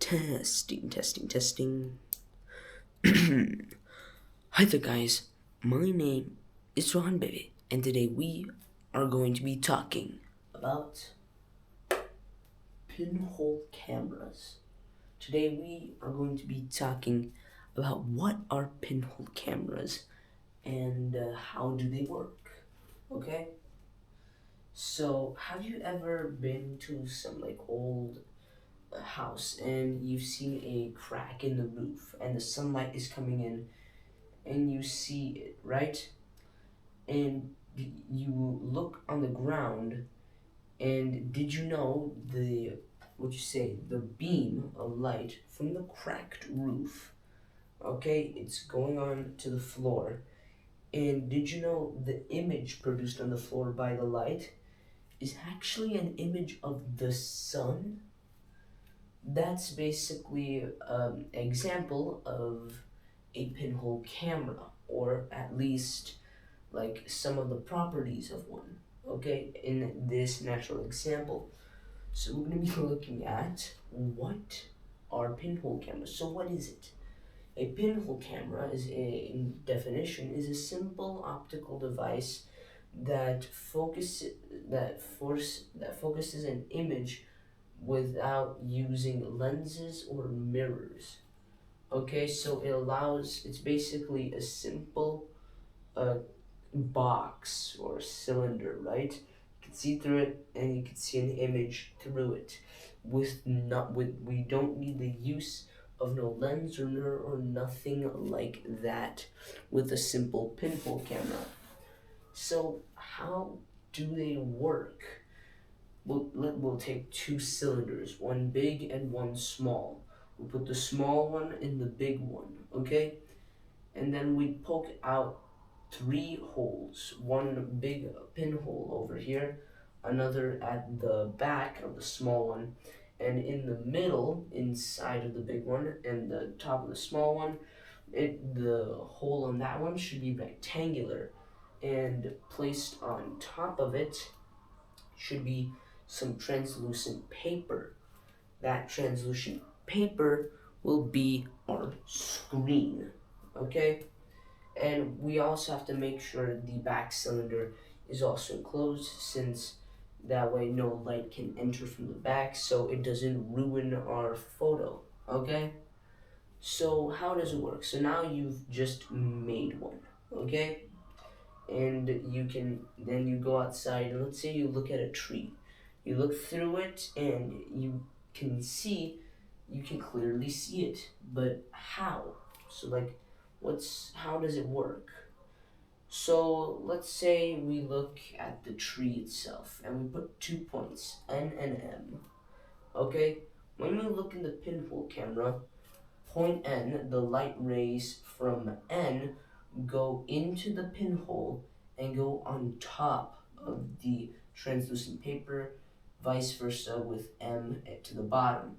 Testing. Hi there, guys. My name is Rohan, baby, and today we are going to be talking about pinhole cameras. Today we are going to be talking about what are pinhole cameras and how do they work. Okay? So, have you ever been to some old house and you've seen a crack in the roof and the sunlight is coming in and you see it, right? And you look on the ground, and did you know the beam of light from the cracked roof, okay, it's going on to the floor, and did you know the image produced on the floor by the light is actually an image of the sun? That's basically an example of a pinhole camera, or at least some of the properties of one, okay, in this natural example. So we're going to be looking at what are pinhole cameras. So what is it? A pinhole camera in definition, is a simple optical device that focuses an image without using lenses or mirrors. Okay, so it's basically a simple uh, box or cylinder, right? You can see through it and you can see an image through it. We don't need the use of no lens or mirror or nothing like that with a simple pinhole camera. So how do they work? We'll take two cylinders, one big and one small. We'll put the small one in the big one, okay? And then we poke out three holes, one big pinhole over here, another at the back of the small one, and in the middle, inside of the big one, and the top of the small one, the hole on that one should be rectangular, and placed on top of it should be some translucent paper. That translucent paper will be our screen, okay? And we also have to make sure the back cylinder is also enclosed, since that way no light can enter from the back, so it doesn't ruin our photo, okay? So how does it work? So now you've just made one, okay? And you go outside, and let's say you look at a tree. You look through it and can see, you can clearly see it, but how? So how does it work? So let's say we look at the tree itself and we put 2 points, N and M. Okay? When we look in the pinhole camera, point N, the light rays from N go into the pinhole and go on top of the translucent paper, vice versa with M to the bottom.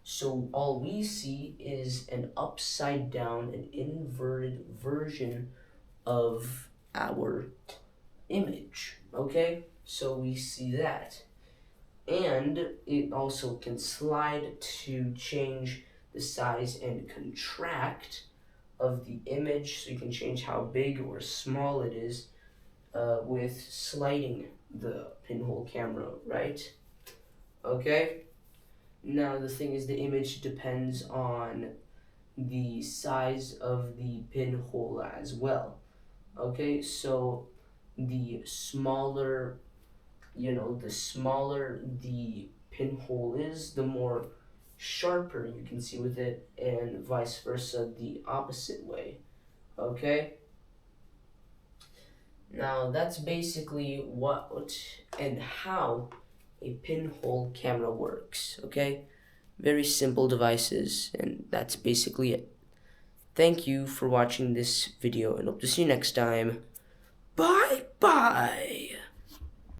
So all we see is an upside down, an inverted version of our image, okay? So we see that. And it also can slide to change the size and contract of the image, so you can change how big or small it is with sliding the pinhole camera, right? Okay? Now the thing is, the image depends on the size of the pinhole as well. Okay, so the smaller, the smaller the pinhole is, the more sharper you can see with it, and vice versa, the opposite way. Okay? Now that's basically what and how a pinhole camera works. Okay? Very simple devices, and that's basically it. Thank you for watching this video, and hope to see you next time. Bye bye!